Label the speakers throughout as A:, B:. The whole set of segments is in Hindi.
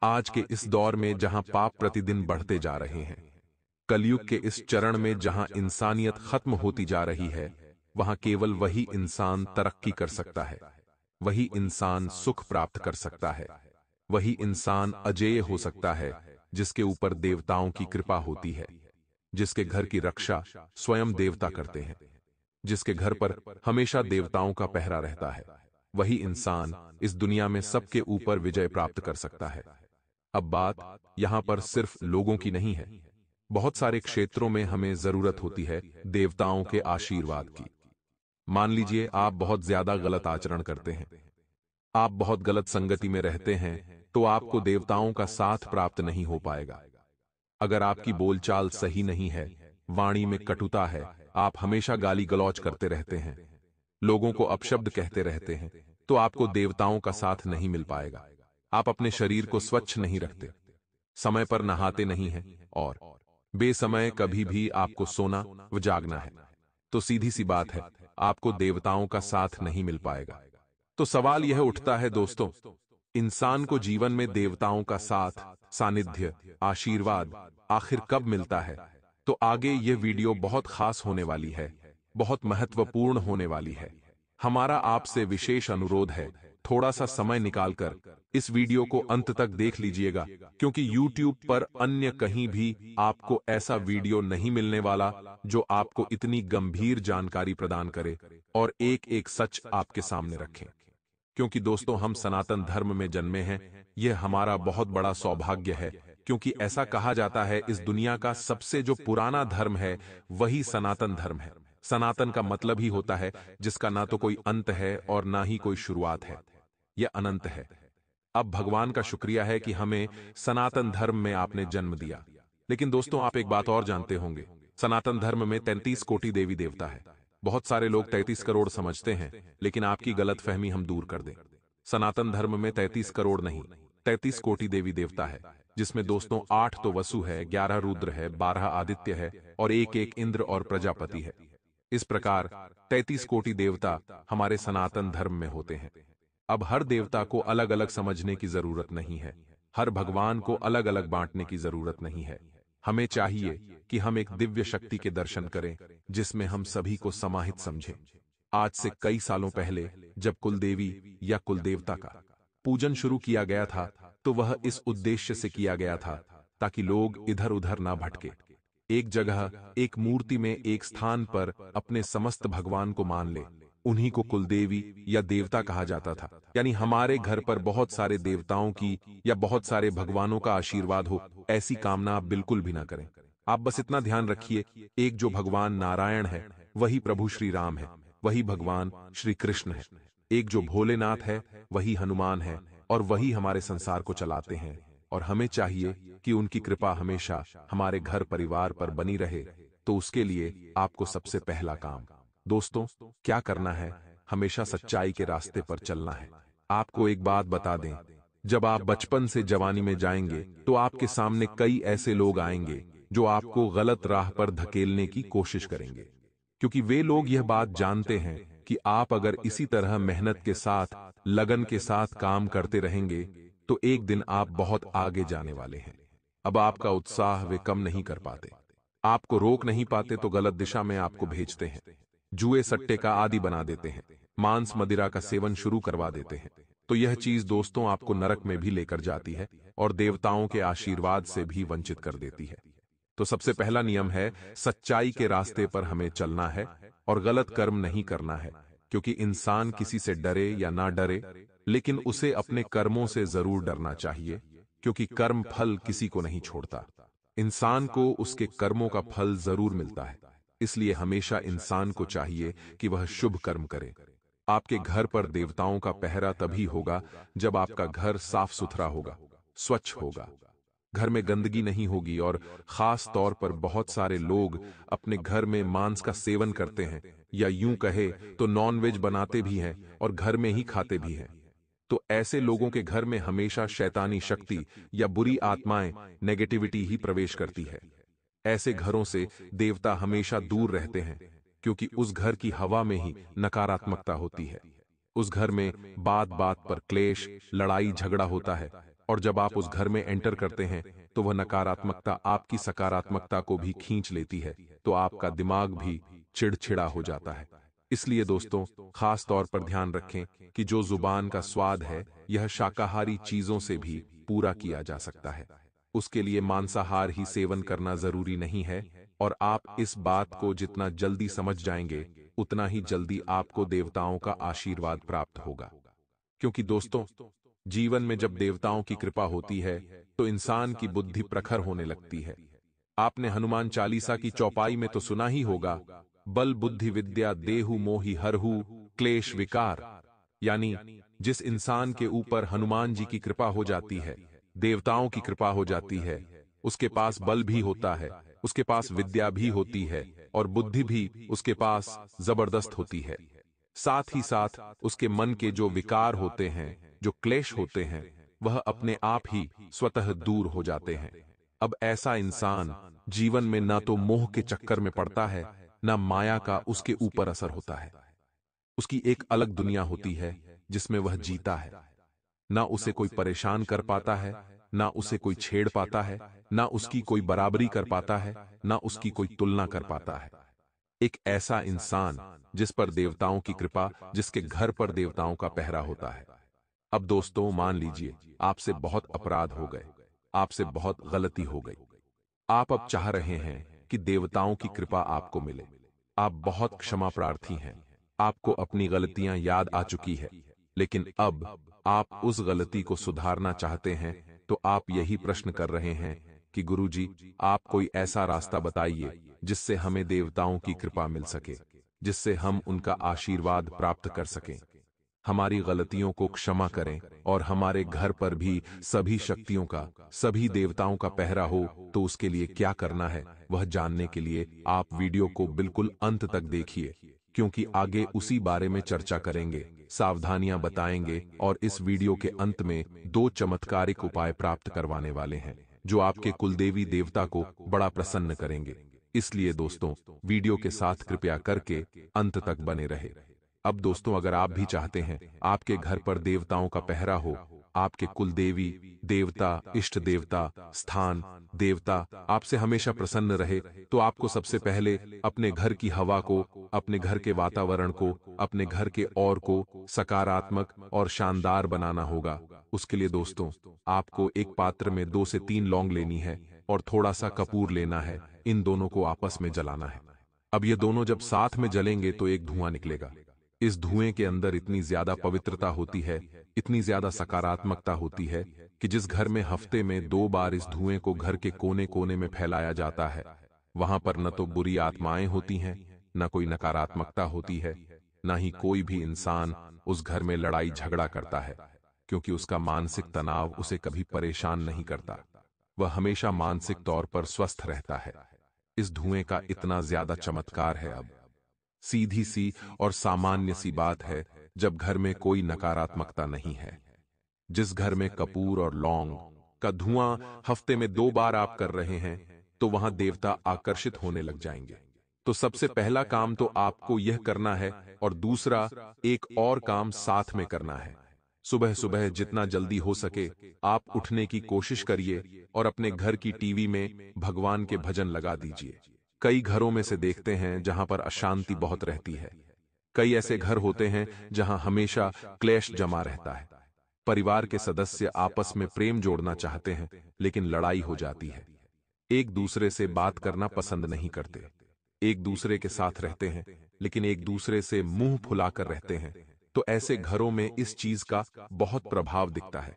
A: आज के इस दौर में जहां पाप प्रतिदिन बढ़ते जा रहे हैं, कलयुग के इस चरण में जहां इंसानियत खत्म होती जा रही है, वहां केवल वही इंसान तरक्की कर सकता है, वही इंसान सुख प्राप्त कर सकता है, वही इंसान अजेय हो सकता है जिसके ऊपर देवताओं की कृपा होती है, जिसके घर की रक्षा स्वयं देवता करते हैं, जिसके घर पर हमेशा देवताओं का पहरा रहता है। वही इंसान इस दुनिया में सबके ऊपर विजय प्राप्त कर सकता है। अब बात यहां पर सिर्फ लोगों की नहीं है। बहुत सारे क्षेत्रों में हमें जरूरत होती है देवताओं के आशीर्वाद की। मान लीजिए आप बहुत ज्यादा गलत आचरण करते हैं, आप बहुत गलत संगति में रहते हैं, तो आपको देवताओं का साथ प्राप्त नहीं हो पाएगा। अगर आपकी बोलचाल सही नहीं है, वाणी में कटुता है, आप हमेशा गाली गलौज करते रहते हैं, लोगों को अपशब्द कहते रहते हैं, तो आपको देवताओं का साथ नहीं मिल पाएगा। आप अपने शरीर को स्वच्छ नहीं रखते, समय पर नहाते नहीं हैं और बेसमय कभी भी आपको सोना व जागना है, तो सीधी सी बात है, आपको देवताओं का साथ नहीं मिल पाएगा। तो सवाल यह उठता है दोस्तों, इंसान को जीवन में देवताओं का साथ, सानिध्य, आशीर्वाद आखिर कब मिलता है? तो आगे यह वीडियो बहुत खास होने वाली है, बहुत महत्वपूर्ण होने वाली है। हमारा आपसे विशेष अनुरोध है, थोड़ा सा समय निकालकर इस वीडियो को अंत तक देख लीजिएगा, क्योंकि YouTube पर अन्य कहीं भी आपको ऐसा वीडियो नहीं मिलने वाला जो आपको इतनी गंभीर जानकारी प्रदान करे और एक एक सच आपके सामने रखे। क्योंकि दोस्तों, हम सनातन धर्म में जन्मे हैं, यह हमारा बहुत बड़ा सौभाग्य है, क्योंकि ऐसा कहा जाता है इस दुनिया का सबसे जो पुराना धर्म है वही सनातन धर्म है। सनातन का मतलब ही होता है जिसका ना तो कोई अंत है और ना ही कोई शुरुआत है, यह अनंत है। अब भगवान का शुक्रिया है कि हमें सनातन धर्म में आपने जन्म दिया। लेकिन दोस्तों, आप एक बात और जानते होंगे, सनातन धर्म में 33 कोटि देवी देवता है। बहुत सारे लोग 33 करोड़ समझते हैं, लेकिन आपकी गलतफहमी हम दूर कर दें। सनातन धर्म में 33 करोड़ नहीं, 33 कोटि देवी देवता है, जिसमें दोस्तों 8 तो वसु है, 11 रुद्र है, 12 आदित्य है और एक एक इंद्र और प्रजापति है। इस प्रकार 33 कोटि देवता हमारे सनातन धर्म में होते हैं। अब हर देवता को अलग अलग समझने की जरूरत नहीं है, हर भगवान को अलग अलग बांटने की जरूरत नहीं है। हमें चाहिए कि हम एक दिव्य शक्ति के दर्शन करें जिसमें हम सभी को समाहित समझें। आज से कई सालों पहले जब कुलदेवी या कुलदेवता का पूजन शुरू किया गया था, तो वह इस उद्देश्य से किया गया था ताकि लोग इधर उधर ना भटके, एक जगह एक मूर्ति में एक स्थान पर अपने समस्त भगवान को मान ले। उन्हीं को कुलदेवी या देवता कहा जाता था। यानी हमारे घर पर बहुत सारे देवताओं की या बहुत सारे भगवानों का आशीर्वाद हो, ऐसी कामना आप बिल्कुल भी ना करें। आप बस इतना ध्यान रखिए, एक जो भगवान नारायण है वही प्रभु श्री राम है, वही भगवान श्री कृष्ण है। एक जो भोलेनाथ है वही हनुमान है और वही हमारे संसार को चलाते हैं। और हमें चाहिए कि उनकी कृपा हमेशा हमारे घर परिवार पर बनी रहे। तो उसके लिए आपको सबसे पहला काम दोस्तों क्या करना है, हमेशा सच्चाई के रास्ते पर चलना है। आपको एक बात बता दें, जब आप बचपन से जवानी में जाएंगे तो आपके सामने कई ऐसे लोग आएंगे जो आपको गलत राह पर धकेलने की कोशिश करेंगे, क्योंकि वे लोग यह बात जानते हैं कि आप अगर इसी तरह मेहनत के साथ, लगन के साथ काम करते रहेंगे तो एक दिन आप बहुत आगे जाने वाले हैं। अब आपका उत्साह वे कम नहीं कर पाते, आपको रोक नहीं पाते, तो गलत दिशा में आपको भेजते हैं, जुए सट्टे का आदी बना देते हैं, मांस मदिरा का सेवन शुरू करवा देते हैं। तो यह चीज दोस्तों आपको नरक में भी लेकर जाती है और देवताओं के आशीर्वाद से भी वंचित कर देती है। तो सबसे पहला नियम है, सच्चाई के रास्ते पर हमें चलना है और गलत कर्म नहीं करना है। क्योंकि इंसान किसी से डरे या ना डरे, लेकिन उसे अपने कर्मों से जरूर डरना चाहिए, क्योंकि कर्म फल किसी को नहीं छोड़ता। इंसान को उसके कर्मों का फल जरूर मिलता है। इसलिए हमेशा इंसान को चाहिए कि वह शुभ कर्म करे। आपके घर पर देवताओं का पहरा तभी होगा जब आपका घर साफ सुथरा होगा, स्वच्छ होगा, घर में गंदगी नहीं होगी। और खास तौर पर बहुत सारे लोग अपने घर में मांस का सेवन करते हैं, या यूं कहे तो नॉनवेज बनाते भी हैं और घर में ही खाते भी हैं। तो ऐसे लोगों के घर में हमेशा शैतानी शक्ति या बुरी आत्माएं, नेगेटिविटी ही प्रवेश करती है। ऐसे घरों से देवता हमेशा दूर रहते हैं, क्योंकि उस घर की हवा में ही नकारात्मकता होती है। उस घर में बात बात पर क्लेश, लड़ाई झगड़ा होता है। और जब आप उस घर में एंटर करते हैं तो वह नकारात्मकता आपकी सकारात्मकता को भी खींच लेती है, तो आपका दिमाग भी चिड़चिड़ा हो जाता है। इसलिए दोस्तों, खास तौर पर ध्यान रखें कि जो जुबान का स्वाद है यह शाकाहारी चीजों से भी पूरा किया जा सकता है। उसके लिए मांसाहार ही सेवन करना जरूरी नहीं है, और आप इस बात को जितना जल्दी समझ जाएंगे उतना ही जल्दी आपको देवताओं का आशीर्वाद प्राप्त होगा। क्योंकि दोस्तों, जीवन में जब देवताओं की कृपा होती है तो इंसान की बुद्धि प्रखर होने लगती है। आपने हनुमान चालीसा की चौपाई में तो सुना ही होगा, बल बुद्धि विद्या देहु मोहि हरहु क्लेश विकार। यानी जिस इंसान के ऊपर हनुमान जी की कृपा हो जाती है, देवताओं की कृपा हो जाती है, उसके पास बल भी होता है, उसके पास विद्या भी होती है, और बुद्धि भी उसके पास जबरदस्त होती है। साथ ही साथ उसके मन के जो विकार होते हैं, जो क्लेश होते हैं, वह अपने आप ही स्वतः दूर हो जाते हैं। अब ऐसा इंसान जीवन में ना तो मोह के चक्कर में पड़ता है, ना माया का उसके ऊपर असर होता है। उसकी एक अलग दुनिया होती है जिसमें वह जीता है। ना उसे कोई परेशान कर पाता है, ना उसे कोई छेड़ पाता है, ना उसकी कोई बराबरी कर पाता है, ना उसकी कोई तुलना कर पाता है। एक ऐसा इंसान जिस पर देवताओं की कृपा, जिसके घर पर देवताओं का पहरा होता है। अब दोस्तों, मान लीजिए आपसे बहुत अपराध हो गए, आपसे बहुत गलती हो गई। आप अब चाह रहे हैं कि देवताओं की कृपा आपको मिले। आप बहुत क्षमा प्रार्थी हैं, आपको अपनी गलतियां याद आ चुकी है, लेकिन अब आप उस गलती को सुधारना चाहते हैं। तो आप यही प्रश्न कर रहे हैं कि गुरुजी, आप कोई ऐसा रास्ता बताइए जिससे हमें देवताओं की कृपा मिल सके, जिससे हम उनका आशीर्वाद प्राप्त कर सकें। हमारी गलतियों को क्षमा करें और हमारे घर पर भी सभी शक्तियों का, सभी देवताओं का पहरा हो। तो उसके लिए क्या करना है वह जानने के लिए आप वीडियो को बिल्कुल अंत तक देखिए, क्योंकि आगे उसी बारे में चर्चा करेंगे, सावधानियां बताएंगे, और इस वीडियो के अंत में 2 चमत्कारिक उपाय प्राप्त करवाने वाले हैं जो आपके कुलदेवी देवता को बड़ा प्रसन्न करेंगे। इसलिए दोस्तों, वीडियो के साथ कृपया करके अंत तक बने रहे। अब दोस्तों, अगर आप भी चाहते हैं आपके घर पर देवताओं का पहरा हो, आपके कुलदेवी देवता, इष्ट देवता, स्थान देवता आपसे हमेशा प्रसन्न रहे, तो आपको सबसे पहले अपने घर की हवा को, अपने घर के वातावरण को, अपने घर के और को सकारात्मक और शानदार बनाना होगा। उसके लिए दोस्तों, आपको एक पात्र में 2 से 3 लौंग लेनी है और थोड़ा सा कपूर लेना है। इन दोनों को आपस में जलाना है। अब ये दोनों जब साथ में जलेंगे तो एक धुआं निकलेगा। इस धुएं के अंदर इतनी ज्यादा पवित्रता होती है, इतनी ज्यादा सकारात्मकता होती है कि जिस घर में हफ्ते में 2 बार इस धुएं को घर के कोने कोने में फैलाया जाता है, वहां पर न तो बुरी आत्माएं होती हैं, न कोई नकारात्मकता होती है, न ही कोई भी इंसान उस घर में लड़ाई झगड़ा करता है, क्योंकि उसका मानसिक तनाव उसे कभी परेशान नहीं करता। वह हमेशा मानसिक तौर पर स्वस्थ रहता है। इस धुएं का इतना ज्यादा चमत्कार है। अब सीधी सी और सामान्य सी बात है, जब घर में कोई नकारात्मकता नहीं है, जिस घर में कपूर और लौंग का धुआं हफ्ते में 2 बार आप कर रहे हैं, तो वहां देवता आकर्षित होने लग जाएंगे। तो सबसे पहला काम तो आपको यह करना है, और दूसरा एक और काम साथ में करना है। सुबह सुबह जितना जल्दी हो सके आप उठने की कोशिश करिए और अपने घर की टीवी में भगवान के भजन लगा दीजिए। कई घरों में से देखते हैं जहां पर अशांति बहुत रहती है। कई ऐसे घर होते हैं जहां हमेशा क्लेश जमा रहता है। परिवार के सदस्य आपस में प्रेम जोड़ना चाहते हैं, लेकिन लड़ाई हो जाती है। एक दूसरे से बात करना पसंद नहीं करते, एक दूसरे के साथ रहते हैं, लेकिन एक दूसरे से मुंह फुलाकर रहते हैं। तो ऐसे घरों में इस चीज का बहुत प्रभाव दिखता है।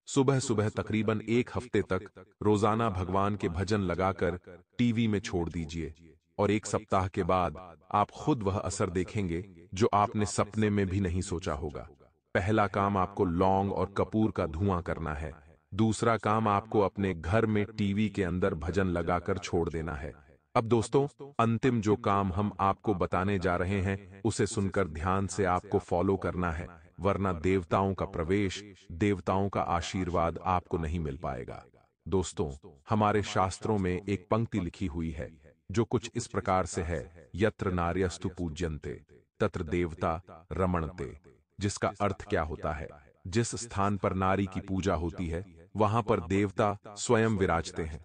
A: सुबह सुबह तकरीबन 1 हफ्ते तक रोजाना भगवान के भजन लगाकर टीवी में छोड़ दीजिए, और 1 सप्ताह के बाद आप खुद वह असर देखेंगे जो आपने सपने में भी नहीं सोचा होगा। पहला काम आपको लौंग और कपूर का धुआं करना है। दूसरा काम आपको अपने घर में टीवी के अंदर भजन लगाकर छोड़ देना है। अब दोस्तों, अंतिम जो काम हम आपको बताने जा रहे हैं उसे सुनकर ध्यान से आपको फॉलो करना है, वरना देवताओं का प्रवेश, देवताओं का आशीर्वाद आपको नहीं मिल पाएगा। दोस्तों, हमारे शास्त्रों में एक पंक्ति लिखी हुई है जो कुछ इस प्रकार से है, यत्र नार्यस्तु पूज्यन्ते तत्र देवता रमणते। जिसका अर्थ क्या होता है? जिस स्थान पर नारी की पूजा होती है वहां पर देवता स्वयं विराजते हैं।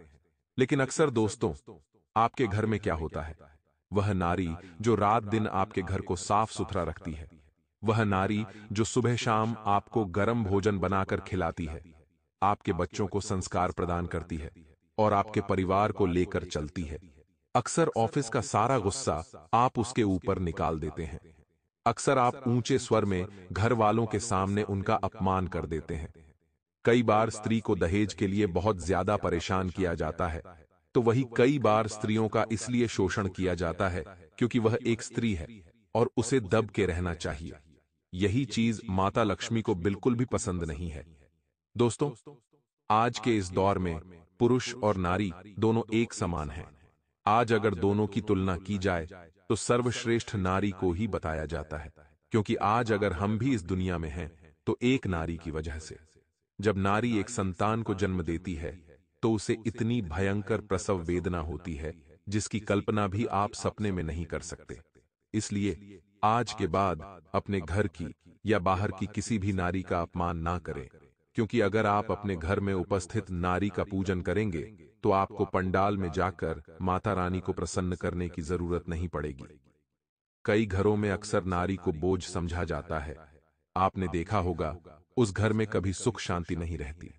A: लेकिन अक्सर दोस्तों, आपके घर में क्या होता है? वह नारी जो रात दिन आपके घर को साफ सुथरा रखती है, वह नारी जो सुबह शाम आपको गर्म भोजन बनाकर खिलाती है, आपके बच्चों को संस्कार प्रदान करती है और आपके परिवार को लेकर चलती है। अक्सर ऑफिस का सारा गुस्सा आप उसके ऊपर निकाल देते हैं। अक्सर आप ऊंचे स्वर में घर वालों के सामने उनका अपमान कर देते हैं। कई बार स्त्री को दहेज के लिए बहुत ज्यादा परेशान किया जाता है, तो वही कई बार स्त्रियों का इसलिए शोषण किया जाता है क्योंकि वह एक स्त्री है और उसे दब के रहना चाहिए। यही चीज माता लक्ष्मी को बिल्कुल भी पसंद नहीं है। दोस्तों, आज के इस दौर में पुरुष और नारी दोनों एक समान हैं। आज अगर दोनों की तुलना की जाए तो सर्वश्रेष्ठ नारी को ही बताया जाता है, क्योंकि आज अगर हम भी इस दुनिया में हैं तो एक नारी की वजह से। जब नारी एक संतान को जन्म देती है तो उसे इतनी भयंकर प्रसव वेदना होती है जिसकी कल्पना भी आप सपने में नहीं कर सकते। इसलिए आज के बाद अपने घर की या बाहर की किसी भी नारी का अपमान ना करें, क्योंकि अगर आप अपने घर में उपस्थित नारी का पूजन करेंगे तो आपको पंडाल में जाकर माता रानी को प्रसन्न करने की जरूरत नहीं पड़ेगी। कई घरों में अक्सर नारी को बोझ समझा जाता है। आपने देखा होगा, उस घर में कभी सुख शांति नहीं रहती।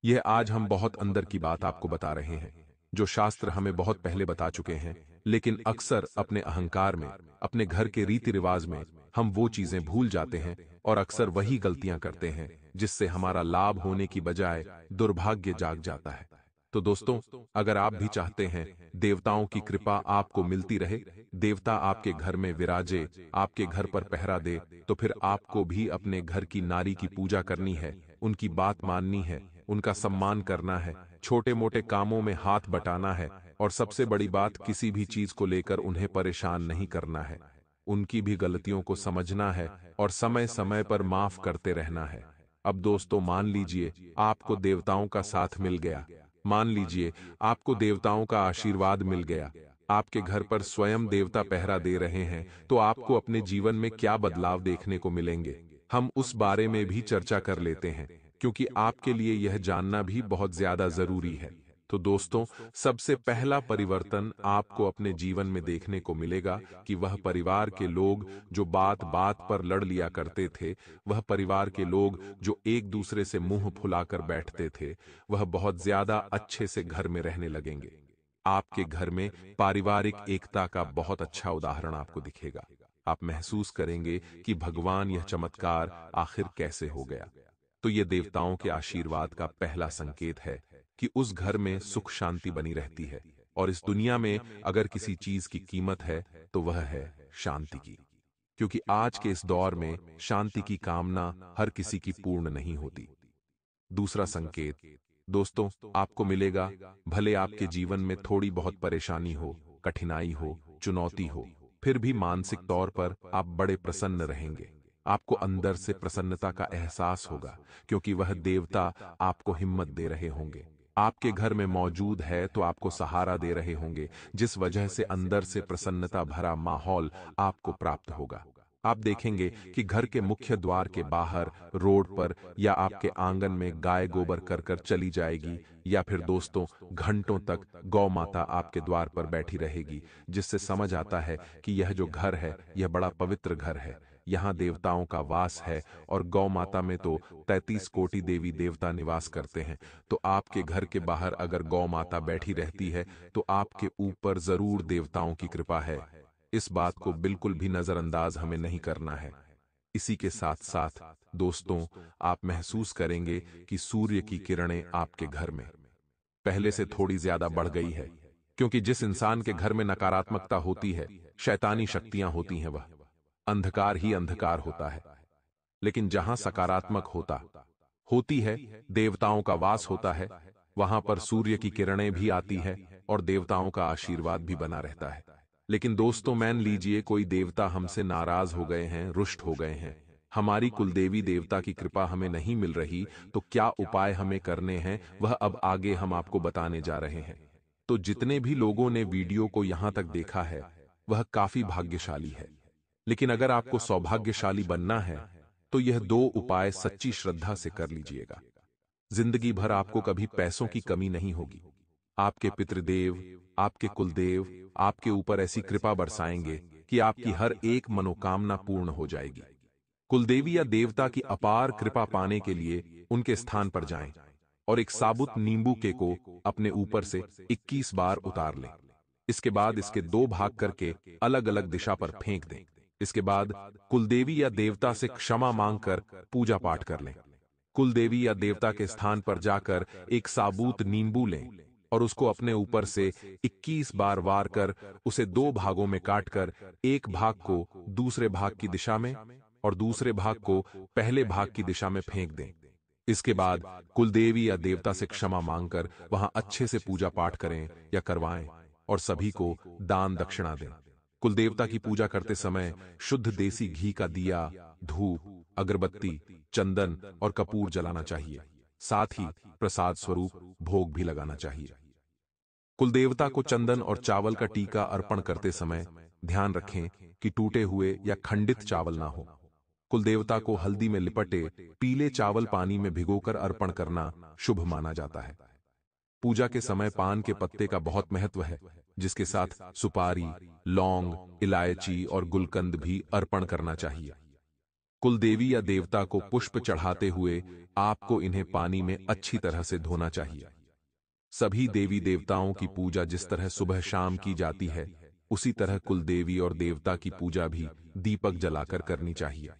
A: यह आज हम बहुत अंदर की बात आपको बता रहे हैं, जो शास्त्र हमें बहुत पहले बता चुके हैं, लेकिन अक्सर अपने अहंकार में, अपने घर के रीति रिवाज में हम वो चीजें भूल जाते हैं और अक्सर वही गलतियां करते हैं जिससे हमारा लाभ होने की बजाय दुर्भाग्य जाग जाता है। तो दोस्तों, अगर आप भी चाहते हैं देवताओं की कृपा आपको मिलती रहे, देवता आपके घर में विराजे, आपके घर पर पहरा दे, तो फिर आपको भी अपने घर की नारी की पूजा करनी है, उनकी बात माननी है, उनका सम्मान करना है, छोटे मोटे कामों में हाथ बटाना है और सबसे बड़ी बात, किसी भी चीज को लेकर उन्हें परेशान नहीं करना है। उनकी भी गलतियों को समझना है और समय समय पर माफ करते रहना है। अब दोस्तों, मान लीजिए आपको देवताओं का साथ मिल गया, मान लीजिए आपको देवताओं का आशीर्वाद मिल गया, आपके घर पर स्वयं देवता पहरा दे रहे हैं, तो आपको अपने जीवन में क्या बदलाव देखने को मिलेंगे, हम उस बारे में भी चर्चा कर लेते हैं, क्योंकि आपके लिए यह जानना भी बहुत ज्यादा जरूरी है। तो दोस्तों, सबसे पहला परिवर्तन आपको अपने जीवन में देखने को मिलेगा कि वह परिवार के लोग जो बात बात पर लड़ लिया करते थे, वह परिवार के लोग जो एक दूसरे से मुंह फुलाकर बैठते थे, वह बहुत ज्यादा अच्छे से घर में रहने लगेंगे। आपके घर में पारिवारिक एकता का बहुत अच्छा उदाहरण आपको दिखेगा। आप महसूस करेंगे कि भगवान, यह चमत्कार आखिर कैसे हो गया। तो ये देवताओं के आशीर्वाद का पहला संकेत है कि उस घर में सुख शांति बनी रहती है, और इस दुनिया में अगर किसी चीज की कीमत है तो वह है शांति की, क्योंकि आज के इस दौर में शांति की कामना हर किसी की पूर्ण नहीं होती। दूसरा संकेत दोस्तों आपको मिलेगा, भले आपके जीवन में थोड़ी बहुत परेशानी हो, कठिनाई हो, चुनौती हो, फिर भी मानसिक तौर पर आप बड़े प्रसन्न रहेंगे। आपको अंदर से प्रसन्नता का एहसास होगा, क्योंकि वह देवता आपको हिम्मत दे रहे होंगे। आपके घर में मौजूद है तो आपको सहारा दे रहे होंगे, जिस वजह से अंदर से प्रसन्नता भरा माहौल आपको प्राप्त होगा। आप देखेंगे कि घर के मुख्य द्वार के बाहर, रोड पर या आपके आंगन में गाय गोबर कर कर चली जाएगी, या फिर दोस्तों घंटों तक गौ माता आपके द्वार पर बैठी रहेगी, जिससे समझ आता है कि यह जो घर है यह बड़ा पवित्र घर है, यहाँ देवताओं का वास है। और गौ माता में तो 33 कोटि देवी देवता निवास करते हैं। तो आपके घर के बाहर अगर गौ माता बैठी रहती है तो आपके ऊपर जरूर देवताओं की कृपा है। इस बात को बिल्कुल भी नजरअंदाज हमें नहीं करना है। इसी के साथ साथ दोस्तों आप महसूस करेंगे कि सूर्य की किरणें आपके घर में पहले से थोड़ी ज्यादा बढ़ गई है, क्योंकि जिस इंसान के घर में नकारात्मकता होती है, शैतानी शक्तियां होती हैं, वह अंधकार ही अंधकार होता है। लेकिन जहां सकारात्मक होती है, देवताओं का वास होता है, वहां पर सूर्य की किरणें भी आती है और देवताओं का आशीर्वाद भी बना रहता है। लेकिन दोस्तों मान लीजिए कोई देवता हमसे नाराज हो गए हैं, रुष्ट हो गए हैं, हमारी कुलदेवी देवता की कृपा हमें नहीं मिल रही, तो क्या उपाय हमें करने हैं वह अब आगे हम आपको बताने जा रहे हैं। तो जितने भी लोगों ने वीडियो को यहां तक देखा है वह काफी भाग्यशाली है। लेकिन अगर आपको सौभाग्यशाली बनना है तो यह 2 उपाय सच्ची श्रद्धा से कर लीजिएगा। जिंदगी भर आपको कभी पैसों की कमी नहीं होगी। आपके पितृदेव, आपके कुलदेव आपके ऊपर ऐसी कृपा बरसाएंगे कि आपकी हर एक मनोकामना पूर्ण हो जाएगी। कुलदेवी या देवता की अपार कृपा पाने के लिए उनके स्थान पर जाएं और एक साबुत नींबू के को अपने ऊपर से 21 बार उतार लें। इसके बाद इसके 2 भाग करके अलग अलग दिशा पर फेंक दें। इसके बाद कुलदेवी या देवता से क्षमा मांगकर पूजा पाठ कर लें। कुलदेवी या देवता के स्थान पर जाकर एक साबुत नींबू लें और उसको अपने ऊपर से 21 बार वार कर उसे 2 भागों में काटकर एक भाग को दूसरे भाग की दिशा में और दूसरे भाग को पहले भाग की दिशा में फेंक दें। इसके बाद कुलदेवी या देवता से क्षमा मांगकर वहां अच्छे से पूजा पाठ करें या करवाएं और सभी को दान दक्षिणा दें। कुलदेवता की पूजा करते समय शुद्ध देसी घी का दिया, धूप, अगरबत्ती, चंदन और कपूर जलाना चाहिए। साथ ही प्रसाद स्वरूप भोग भी लगाना चाहिए। कुलदेवता को चंदन और चावल का टीका अर्पण करते समय ध्यान रखें कि टूटे हुए या खंडित चावल ना हो। कुलदेवता को हल्दी में लिपटे पीले चावल पानी में भिगोकर अर्पण करना शुभ माना जाता है। पूजा के समय पान के पत्ते का बहुत महत्व है, जिसके साथ सुपारी, लौंग, इलायची और गुलकंद भी अर्पण करना चाहिए। कुलदेवी या देवता को पुष्प चढ़ाते हुए आपको इन्हें पानी में अच्छी तरह से धोना चाहिए। सभी देवी देवताओं की पूजा जिस तरह सुबह शाम की जाती है, उसी तरह कुलदेवी और देवता की पूजा भी दीपक जलाकर करनी चाहिए।